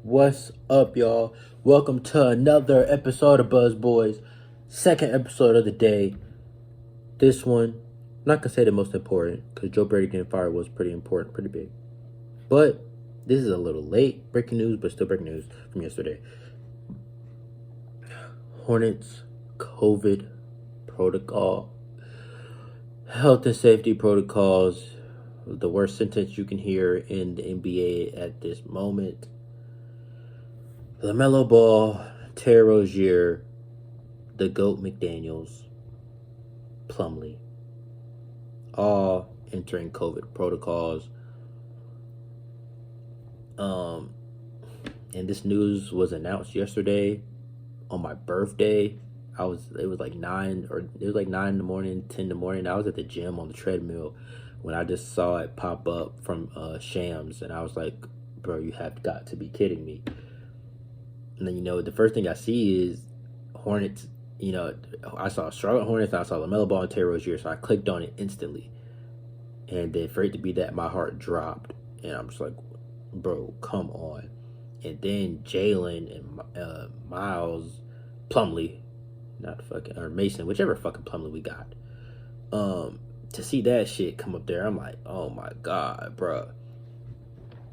What's up, y'all? Welcome to another episode of Buzz Boys. Second episode of the day. This one, I'm not gonna say the most important, because Joe Brady getting fired was pretty important, pretty big. But this is a little late. Breaking news, but still breaking news from yesterday. Hornets COVID protocol. Health and safety protocols. The worst sentence you can hear in the NBA at this moment. Lamelo Ball, Rozier, the GOAT McDaniels, Plumlee, all entering COVID protocols. And this news was announced yesterday on my birthday. It was like 9 in the morning, 10 in the morning. I was at the gym on the treadmill when I just saw it pop up from Shams, and I was like, bro, you have got to be kidding me. And then, the first thing I see is Hornets. I saw Charlotte Hornets, and I saw Lamelo Ball and Rozier, so I clicked on it instantly. And then for it to be that, my heart dropped. And I'm just like, bro, come on. And then Jalen and Miles, Plumlee, not fucking, or Mason, whichever fucking Plumlee we got. To see that shit come up there, I'm like, oh my God, bro.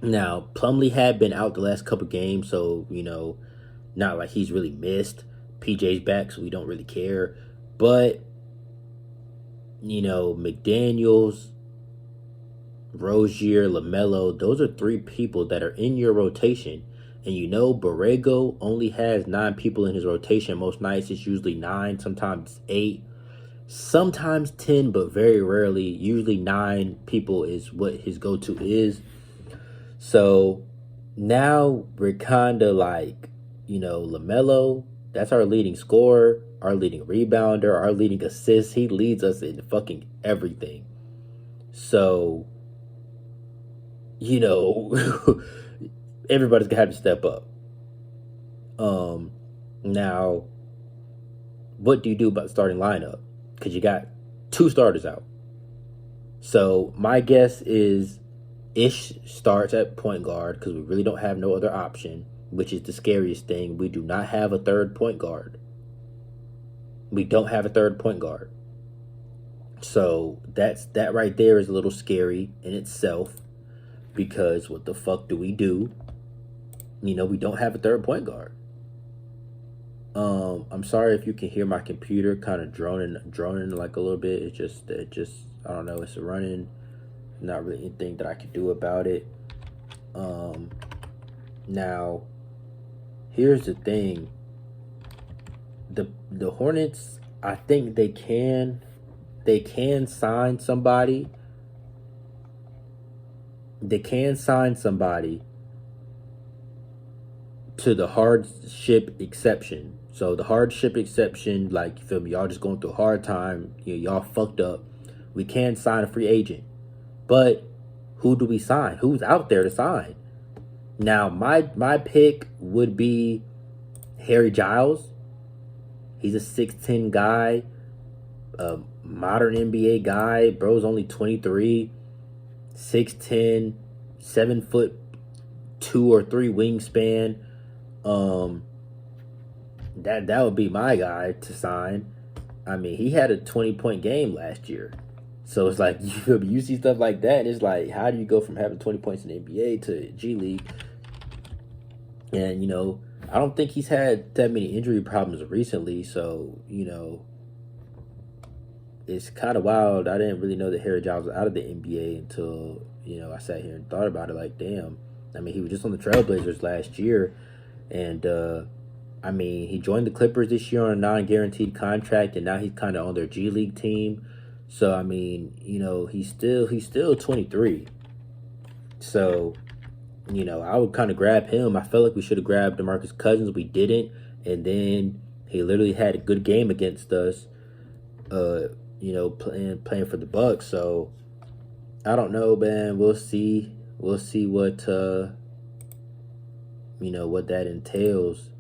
Now, Plumlee had been out the last couple games, so, not like he's really missed. PJ's back, so we don't really care. But, McDaniels, Rozier, Lamelo, those are three people that are in your rotation. And Borrego only has 9 people in his rotation. Most nights it's usually 9, sometimes 8, sometimes 10, but very rarely. Usually 9 people is what his go-to is. So now we're kind of like, Lamelo, that's our leading scorer, our leading rebounder, our leading assist. He leads us in fucking everything. So, everybody's gonna have to step up. Now, what do you do about the starting lineup? Because you got 2 starters out. So my guess is Ish starts at point guard because we really don't have no other option, which is the scariest thing. We do not have a third point guard. We don't have a third point guard. So that right there is a little scary in itself, because what the fuck do we do? We don't have a third point guard. I'm sorry if you can hear my computer kind of droning like a little bit. It just I don't know, it's running. Not really anything that I could do about it. Now, here's the thing. The Hornets, I think they can sign somebody. They can sign somebody to the hardship exception. So the hardship exception, like, you feel me, y'all just going through a hard time, y'all fucked up. We can sign a free agent. But who do we sign? Who's out there to sign? Now, my pick would be Harry Giles. He's a 6'10 guy, a modern NBA guy. Bro's only 23, 6'10, 7'2" or 3" wingspan. That would be my guy to sign. I mean, he had a 20-point game last year. So it's like, you see stuff like that, and it's like, how do you go from having 20 points in the NBA to G League? And, I don't think he's had that many injury problems recently, so, it's kind of wild. I didn't really know that Harry Giles was out of the NBA until, I sat here and thought about it like, damn. I mean, he was just on the Trailblazers last year, and, he joined the Clippers this year on a non-guaranteed contract, and now he's kind of on their G League team. So, he's still 23. So, I would kind of grab him. I felt like we should have grabbed DeMarcus Cousins. We didn't. And then he literally had a good game against us, playing for the Bucks. So, I don't know, man. We'll see. We'll see what, what that entails.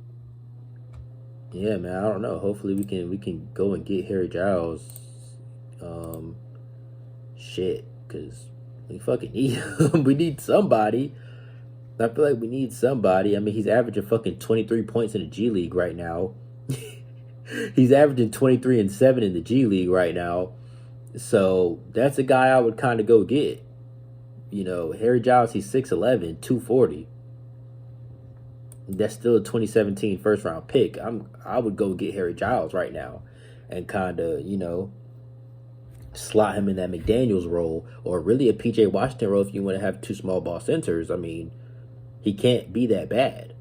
Yeah, man, I don't know. Hopefully we can go and get Harry Giles. Shit, because we fucking need him. We need somebody. I feel like we need somebody. I mean, he's averaging fucking 23 points in the G League right now. He's averaging 23 and 7 in the G League right now. So that's a guy I would kind of go get. You know, Harry Giles, he's 6'11", 240. That's still a 2017 first round pick. I would go get Harry Giles right now and kind of, you know, slot him in that McDaniels role, or really a PJ Washington role if you want to have two small ball centers. I mean, he can't be that bad.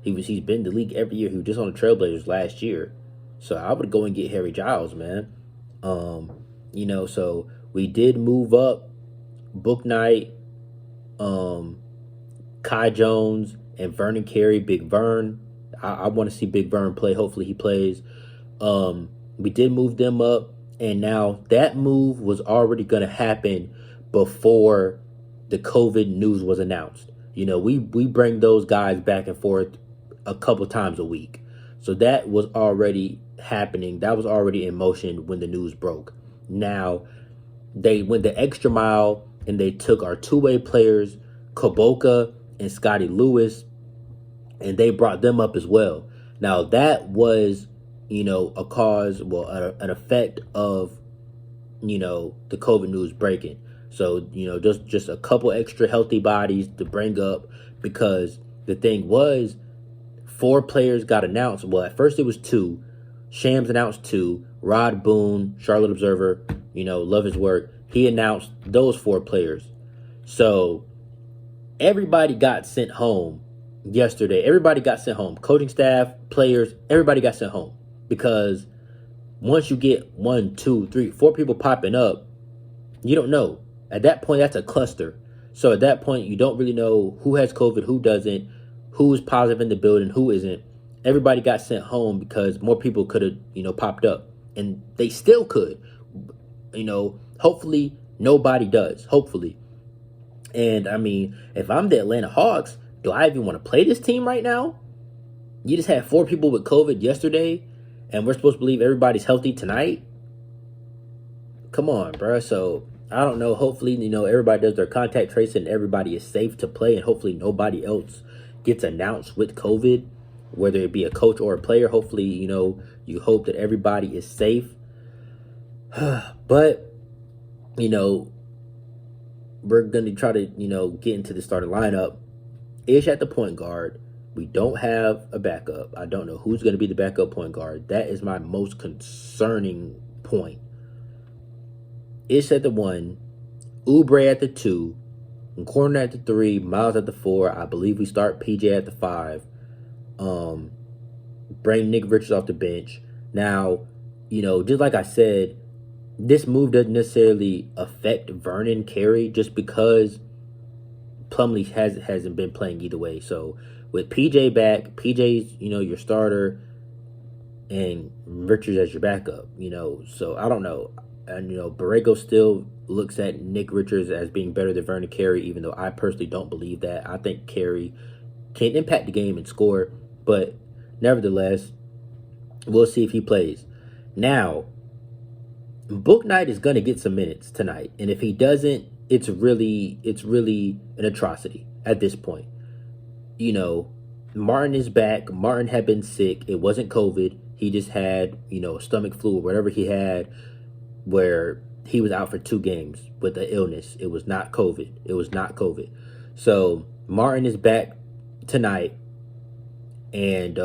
He's been in the league every year. He was just on the Trailblazers last year. So I would go and get Harry Giles, man. You know, so we did move up Book Knight, Kai Jones, and Vernon Carey, Big Vern. I want to see Big Vern play. Hopefully he plays. We did move them up, and now that move was already going to happen before the COVID news was announced. You know, we bring those guys back and forth a couple times a week. So that was already happening. That was already in motion when the news broke. Now, they went the extra mile and they took our two-way players, Koboka and Scotty Lewis, and they brought them up as well. Now, that was, you know, a cause, well, an effect of, you know, the COVID news breaking. So, you know, just a couple extra healthy bodies to bring up, because the thing was, 4 players got announced. Well, at first it was 2. Shams announced 2. Rod Boone, Charlotte Observer, you know, love his work. He announced those 4 players. So everybody got sent home yesterday. Everybody got sent home. Coaching staff, players, everybody got sent home. Because once you get 1, 2, 3, 4 people popping up, you don't know. At that point, that's a cluster. So at that point, you don't really know who has COVID, who doesn't, who is positive in the building, who isn't. Everybody got sent home because more people could have, you know, popped up. And they still could. You know, hopefully nobody does. Hopefully. And, I mean, if I'm the Atlanta Hawks, do I even want to play this team right now? You just had 4 people with COVID yesterday, and we're supposed to believe everybody's healthy tonight? Come on, bro. So, I don't know. Hopefully, you know, everybody does their contact tracing and everybody is safe to play, and hopefully nobody else gets announced with COVID, whether it be a coach or a player. Hopefully, you know, you hope that everybody is safe. But, you know, we're going to try to, you know, get into the starting lineup. Ish at the point guard. We don't have a backup. I don't know who's going to be the backup point guard. That is my most concerning point. Ish at the 1, Oubre at the 2, Hornet at the 3, Miles at the 4. I believe we start PJ at the 5. Bring Nick Richards off the bench. Now, you know, just like I said, this move doesn't necessarily affect Vernon Carey just because Plumlee hasn't been playing either way. So with PJ back, PJ's, you know, your starter, and Richards as your backup, you know. So I don't know. And, you know, Borrego still looks at Nick Richards as being better than Vernon Carey, even though I personally don't believe that. I think Carey can impact the game and score, but nevertheless, we'll see if he plays. Now, Book Knight is going to get some minutes tonight, and if he doesn't, it's really an atrocity at this point. You know, Martin is back. Martin had been sick. It wasn't COVID. He just had, you know, a stomach flu or whatever he had, where he was out for 2 games with the illness. It was not COVID. It was not COVID. So Martin is back tonight, and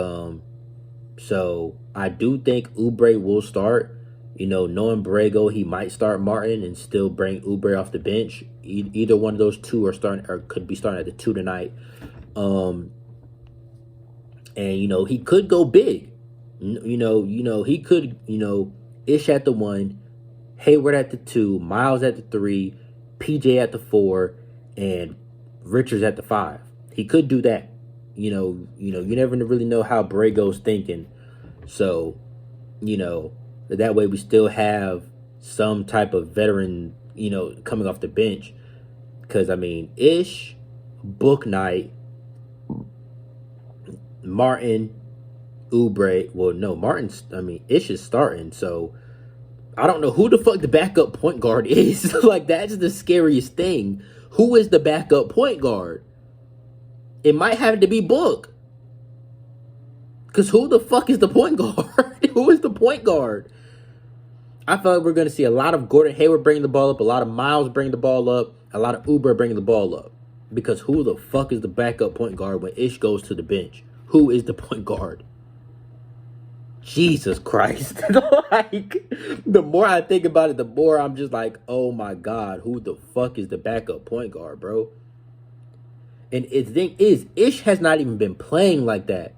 so I do think Oubre will start. You know, knowing Borrego, he might start Martin and still bring Oubre off the bench. Either one of those 2 are starting, or could be starting at the 2 tonight. And you know, he could go big. You know, he could, you know, Ish at the 1, Hayward at the 2, Miles at the 3, PJ at the 4, and Richards at the 5. He could do that. You never really know how Borrego's thinking. So, you know, that way we still have some type of veteran, you know, coming off the bench. Because, I mean, Ish, Book Knight, Martin, Oubre. Well, no, Ish is starting. So, I don't know who the fuck the backup point guard is. Like, that's the scariest thing. Who is the backup point guard? It might have to be Book. Because who the fuck is the point guard? Who is the point guard? I feel like we're going to see a lot of Gordon Hayward bringing the ball up, a lot of Miles bringing the ball up, a lot of Uber bringing the ball up. Because who the fuck is the backup point guard when Ish goes to the bench? Who is the point guard? Jesus Christ. Like, the more I think about it, the more I'm just like, oh my God, who the fuck is the backup point guard, bro? And the thing is, Ish has not even been playing like that.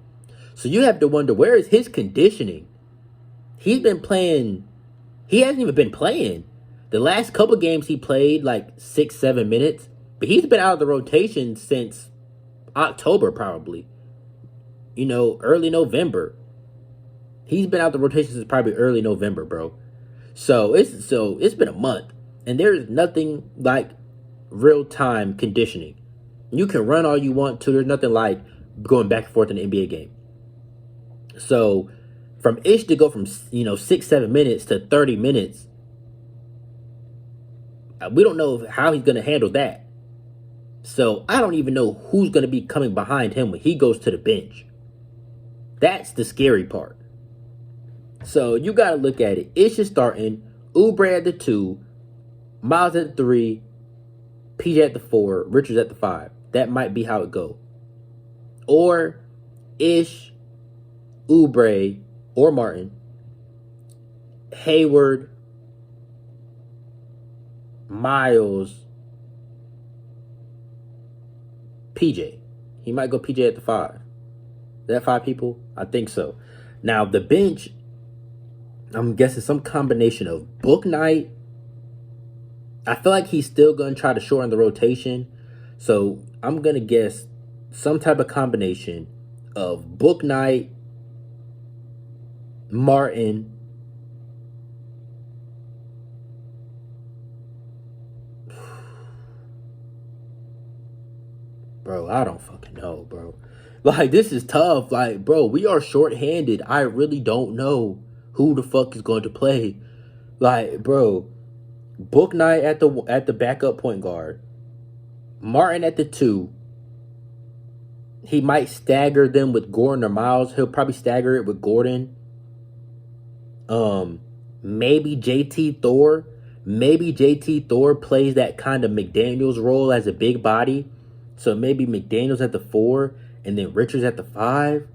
So you have to wonder, where is his conditioning? He hasn't even been playing. The last couple games he played like 6-7 minutes, but he's been out of the rotation since October probably. Early November. He's been out of the rotation since probably early November, bro. So it's been a month, and there is nothing like real time conditioning. You can run all you want to. There's nothing like going back and forth in an NBA game. So from Ish to go from 6-7 minutes to 30 minutes, we don't know how he's going to handle that. So I don't even know who's going to be coming behind him when he goes to the bench. That's the scary part. So you got to look at it. Ish is starting, Oubre at the 2, Miles at the 3, PJ at the 4, Richards at the 5. That might be how it go. Or Ish, Oubre, or Martin, Hayward, Miles, PJ. He might go PJ at the 5. Is that 5 people? I think so. Now, the bench, I'm guessing some combination of Book Night. I feel like he's still going to try to shorten the rotation. So I'm going to guess some type of combination of Book Night, Martin, bro, I don't fucking know, bro. Like, this is tough. Like, bro, we are shorthanded. I really don't know who the fuck is going to play. Like, bro, Book Night at the backup point guard, Martin at the 2. He might stagger them with Gordon or Miles. He'll probably stagger it with Gordon. Maybe JT Thor. Maybe JT Thor plays that kind of McDaniels role as a big body. So maybe McDaniels at the 4 and then Richards at the 5.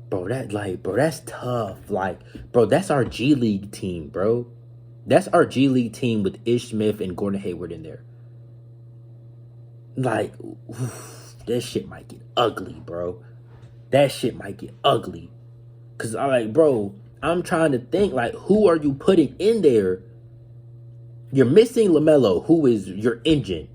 Bro, that's tough. Like, bro, that's our G League team, bro. That's our G League team with Ish Smith and Gordon Hayward in there. Like, oof, this shit might get ugly, bro. That shit might get ugly. Because, bro, I'm trying to think, like, who are you putting in there? You're missing Lamelo, who is your engine.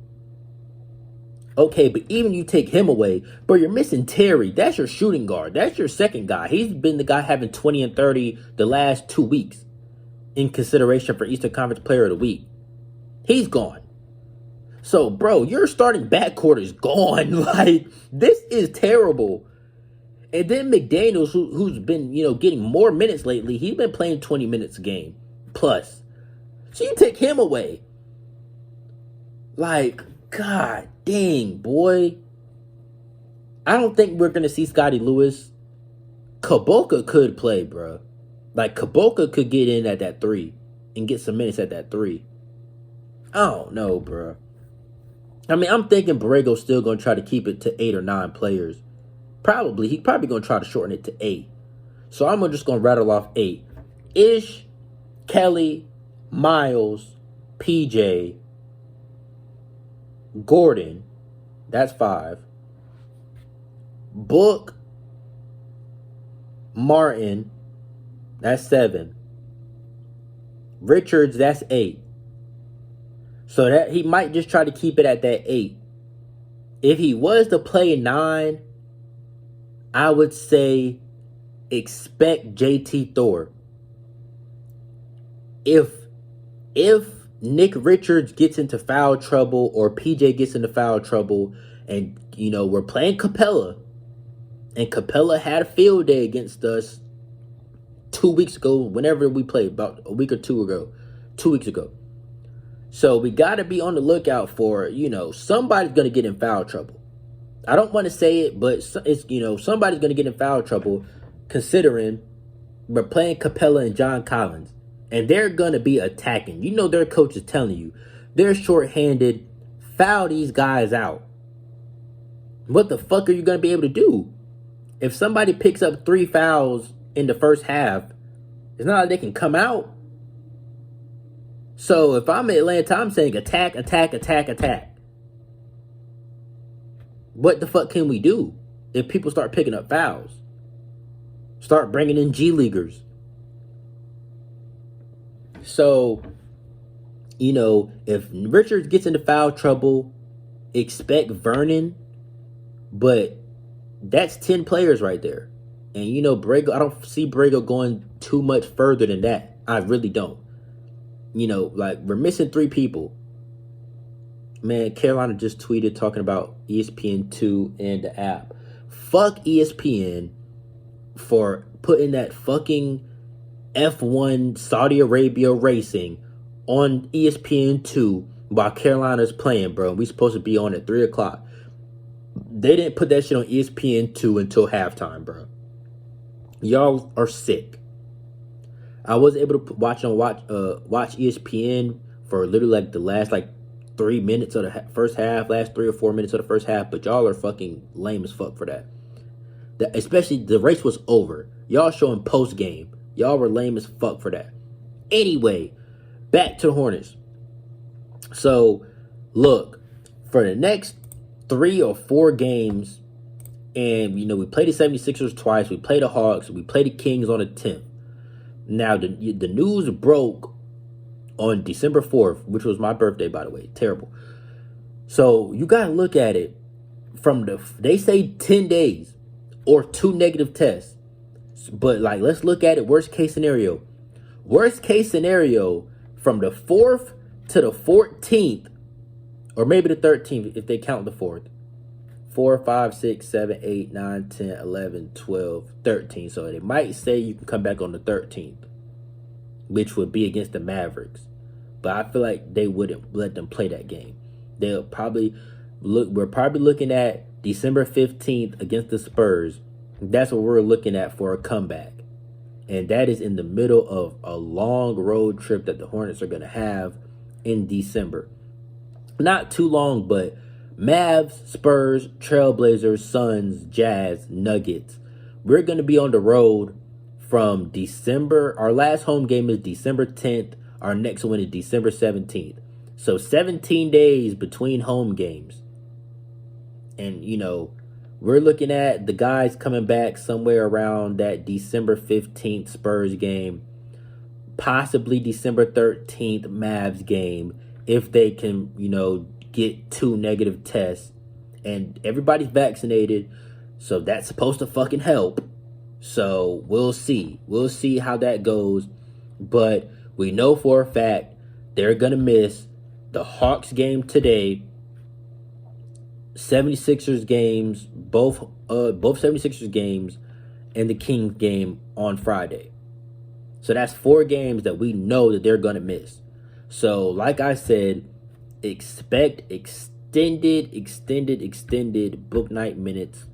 Okay, but even you take him away, bro, you're missing Terry. That's your shooting guard. That's your second guy. He's been the guy having 20 and 30 the last 2 weeks in consideration for Eastern Conference Player of the Week. He's gone. So, bro, your starting backcourt is gone. Like, this is terrible. And then McDaniels, who's been, getting more minutes lately, he's been playing 20 minutes a game plus. So you take him away. Like, God dang, boy. I don't think we're going to see Scotty Lewis. Kaboka could play, bro. Like, Kaboka could get in at that 3 and get some minutes at that 3. I don't know, bro. I mean, I'm thinking Borrego's still going to try to keep it to 8 or 9 players. He's probably going to try to shorten it to 8. So I'm just going to rattle off 8. Ish, Kelly, Miles, PJ, Gordon, that's 5. Book, Martin, that's 7. Richards, that's 8. So that he might just try to keep it at that 8. If he was to play 9, I would say expect JT Thor. If Nick Richards gets into foul trouble or PJ gets into foul trouble and, we're playing Capella and Capella had a field day against us 2 weeks ago, whenever we played, about a week or 2 ago, 2 weeks ago. So we got to be on the lookout for, somebody's going to get in foul trouble. I don't want to say it, but it's, somebody's going to get in foul trouble considering we're playing Capella and John Collins. And they're going to be attacking. Their coach is telling you they're shorthanded. Foul these guys out. What the fuck are you going to be able to do? If somebody picks up 3 fouls in the first half, it's not like they can come out. So if I'm Atlanta, I'm saying attack, attack, attack, attack. What the fuck can we do if people start picking up fouls? Start bringing in G Leaguers. So, if Richards gets into foul trouble, expect Vernon, but that's 10 players right there. And, Brago, I don't see Brago going too much further than that. I really don't. We're missing 3 people. Man, Carolina just tweeted talking about ESPN2 and the app. Fuck ESPN for putting that fucking F1 Saudi Arabia racing on ESPN2 while Carolina's playing, bro. We supposed to be on at 3 o'clock. They didn't put that shit on ESPN2 until halftime, bro. Y'all are sick. I was able to watch ESPN for literally the last 3 minutes of the first half, last 3 or 4 minutes of the first half, but y'all are fucking lame as fuck for that. Especially the race was over. Y'all showing post game. Y'all were lame as fuck for that. Anyway, back to the Hornets. So, look, for the next 3 or 4 games, and we played the 76ers twice, we played the Hawks, we played the Kings on the 10th. Now, the news broke on December 4th, which was my birthday, by the way. Terrible. So, you got to look at it from they say 10 days or 2 negative tests. But, let's look at it worst case scenario. Worst case scenario, from the 4th to the 14th, or maybe the 13th if they count the 4th. 4, 5, 6, 7, 8, 9, 10, 11, 12, 13. So they might say you can come back on the 13th, which would be against the Mavericks. But I feel like they wouldn't let them play that game. We're probably looking at December 15th against the Spurs. That's what we're looking at for a comeback. And that is in the middle of a long road trip that the Hornets are going to have in December. Not too long, but Mavs, Spurs, Trailblazers, Suns, Jazz, Nuggets. We're going to be on the road from December. Our last home game is December 10th. Our next one is December 17th. So 17 days between home games. And, we're looking at the guys coming back somewhere around that December 15th Spurs game. Possibly December 13th Mavs game. If they can, get 2 negative tests. And everybody's vaccinated. So that's supposed to fucking help. So we'll see. We'll see how that goes. But we know for a fact they're going to miss the Hawks game today. 76ers games, both 76ers games, and the Kings game on Friday. So that's 4 games that we know that they're going to miss. So, like I said, expect extended book night minutes.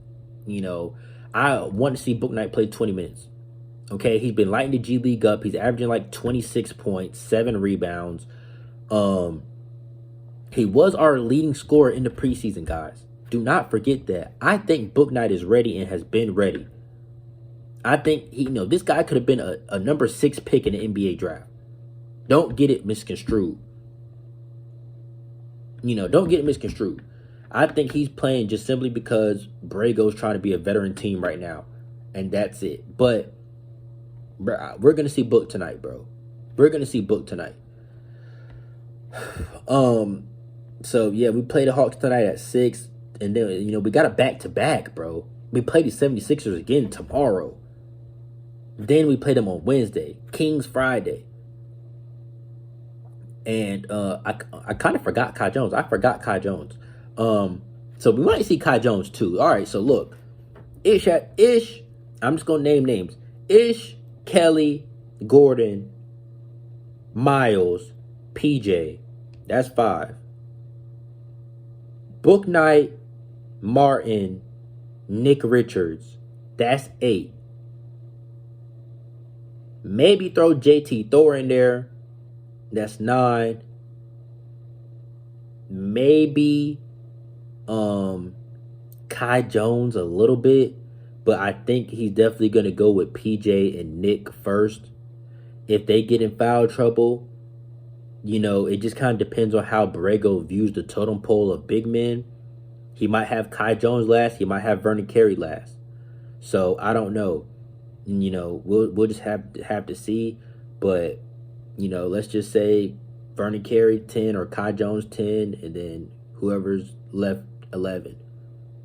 I want to see Book Knight play 20 minutes. Okay, he's been lighting the G League up. He's averaging 26 points, 7 rebounds. He was our leading scorer in the preseason, guys. Do not forget that. I think Book Knight is ready and has been ready. I think this guy could have been a number 6 pick in the NBA draft. Don't get it misconstrued. Don't get it misconstrued. I think he's playing just simply because Brago's trying to be a veteran team right now. And that's it. But we're going to see Book tonight, bro. We're going to see Book tonight. So, yeah, we play the Hawks tonight at 6. And then, we got a back-to-back, bro. We play the 76ers again tomorrow. Then we play them on Wednesday. Kings Friday. And I kind of forgot Kai Jones. I forgot Kai Jones. So we might see Kai Jones too. All right, so look. Ish, I'm just going to name names. Ish, Kelly, Gordon, Miles, PJ. That's 5. Book Night, Martin, Nick Richards. That's 8. Maybe throw JT Thor in there. That's 9. Maybe Kai Jones a little bit, but I think he's definitely going to go with PJ and Nick first. If they get in foul trouble, it just kind of depends on how Borrego views the totem pole of big men. He might have Kai Jones last. He might have Vernon Carey last. So I don't know. We'll just have to see. But let's just say Vernon Carey 10 or Kai Jones 10, and then whoever's left 11.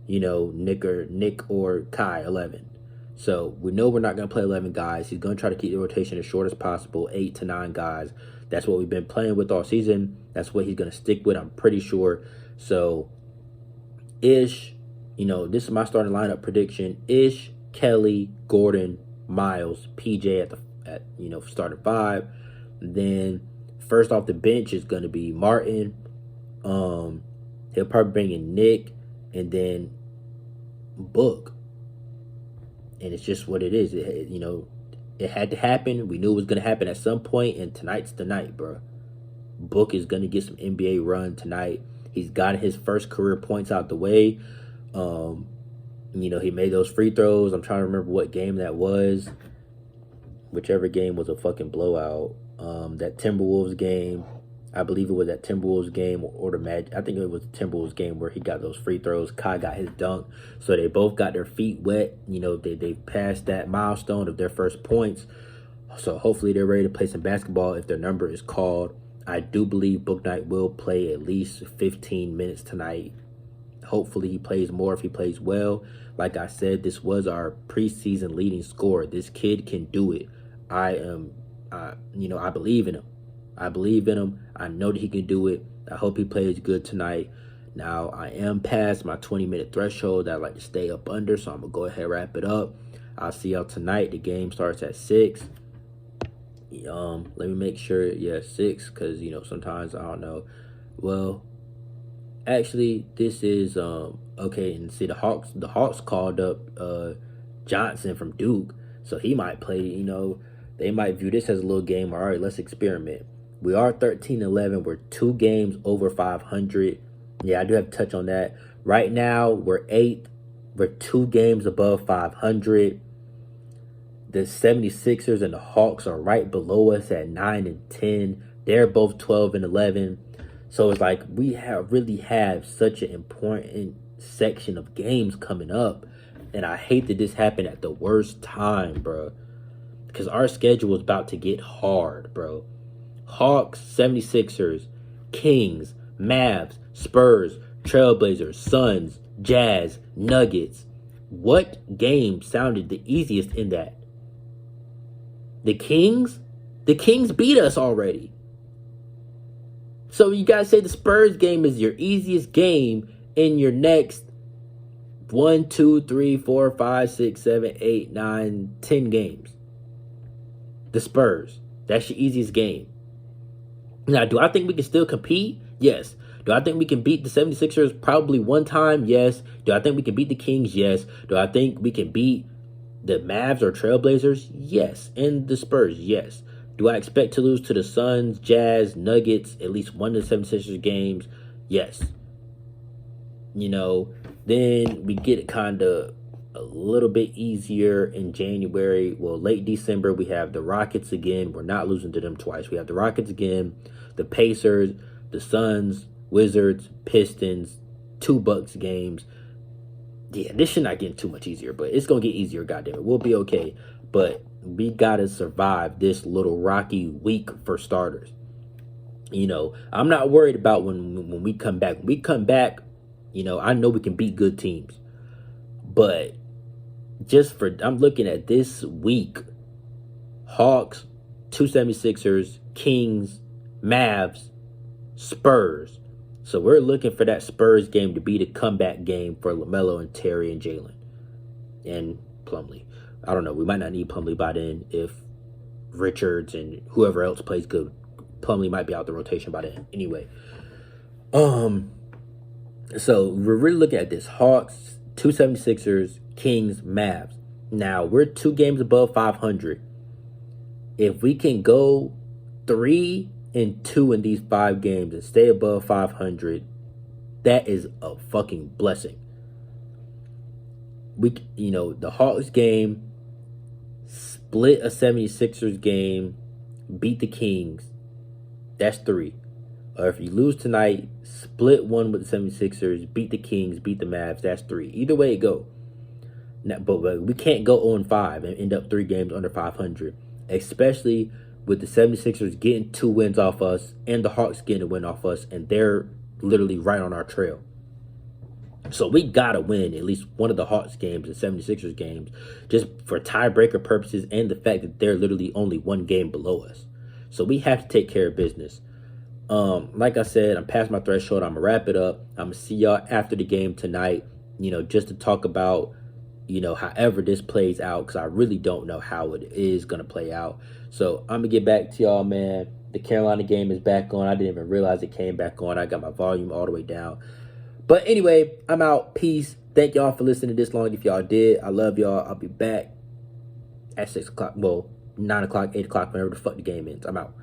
Nick or Kai 11. So we know we're not going to play 11 guys. He's going to try to keep the rotation as short as possible, 8 to 9 guys. That's what we've been playing with all season. That's what he's going to stick with, I'm pretty sure. So Ish, this is my starting lineup prediction. Ish, Kelly, Gordon, Miles, PJ at starting 5. And then first off the bench is going to be Martin. He'll probably bring in Nick and then Book. And it's just what it is. It had to happen. We knew it was going to happen at some point, and tonight's the night, bro. Book is going to get some NBA run tonight. He's got his first career points out the way. He made those free throws. I'm trying to remember what game that was. Whichever game was a fucking blowout. That Timberwolves game. I believe it was that Timberwolves game or the Magic. I think it was the Timberwolves game where he got those free throws. Kai got his dunk. So they both got their feet wet. They passed that milestone of their first points. So hopefully they're ready to play some basketball if their number is called. I do believe Book Knight will play at least 15 minutes tonight. Hopefully he plays more if he plays well. Like I said, this was our preseason leading scorer. This kid can do it. I believe in him. I believe in him. I know that he can do it. I hope he plays good tonight. Now, I am past my 20-minute threshold that I like to stay up under, so I'm going to go ahead and wrap it up. I'll see y'all tonight. The game starts at 6. Let me make sure, 6, because, sometimes I don't know. Well, actually, this is, okay, and see, the Hawks called up Johnson from Duke, so he might play, they might view this as a little game. All right, let's experiment. We are 13-11. We're 2 games over 500. Yeah, I do have to touch on that. Right now, we're 8th. We're 2 games above 500. The 76ers and the Hawks are right below us at 9 and 10. They're both 12 and 11. So it's like we really have such an important section of games coming up. And I hate that this happened at the worst time, bro. Because our schedule is about to get hard, bro. Hawks, 76ers, Kings, Mavs, Spurs, Trailblazers, Suns, Jazz, Nuggets. What game sounded the easiest in that? The Kings? The Kings beat us already. So you guys say the Spurs game is your easiest game in your next 1, 2, 3, 4, 5, 6, 7, 8, 9, 10 games. The Spurs. That's your easiest game. Now, do I think we can still compete? Yes. Do I think we can beat the 76ers probably one time? Yes. Do I think we can beat the Kings? Yes. Do I think we can beat the Mavs or Trailblazers? Yes. And the Spurs? Yes. Do I expect to lose to the Suns, Jazz, Nuggets, at least one of the 76ers games? Yes. Then we get it kind of a little bit easier in January. Well, late December, we have the Rockets again. We're not losing to them twice. We have the Rockets again, the Pacers, the Suns, Wizards, Pistons, 2 Bucks games. Yeah, this should not get too much easier, but it's going to get easier, goddammit. We'll be okay. But we got to survive this little rocky week for starters. I'm not worried about when we come back. When we come back, I know we can beat good teams. But I'm looking at this week, Hawks, 2 76ers, Kings, Mavs, Spurs. So we're looking for that Spurs game to be the comeback game for Lamelo and Terry and Jalen and Plumlee. I don't know. We might not need Plumlee by then if Richards and whoever else plays good. Plumlee might be out the rotation by then. Anyway, So we're really looking at this: Hawks, 276ers, Kings, Mavs. Now we're 2 games above 500. If we can go 3-2 in these 5 games and stay above 500, that is a fucking blessing. The Hawks game, split a 76ers game, beat the Kings. That's 3. Or if you lose tonight, split one with the 76ers, beat the Kings, beat the Mavs. That's 3. Either way it go. Now, but we can't go 0-5 and end up 3 games under 500, especially with the 76ers getting 2 wins off us and the Hawks getting a win off us, and they're literally right on our trail. So we got to win at least one of the Hawks games and 76ers games just for tiebreaker purposes and the fact that they're literally only 1 game below us. So we have to take care of business. Like I said, I'm past my threshold. I'm going to wrap it up. I'm going to see y'all after the game tonight, just to talk about, however this plays out, because I really don't know how it is going to play out. So I'm going to get back to y'all, man. The Carolina game is back on. I didn't even realize it came back on. I got my volume all the way down. But anyway, I'm out. Peace. Thank y'all for listening this long. If y'all did, I love y'all. I'll be back at 6 o'clock. Well, 9 o'clock, 8 o'clock, whenever the fuck the game ends. I'm out.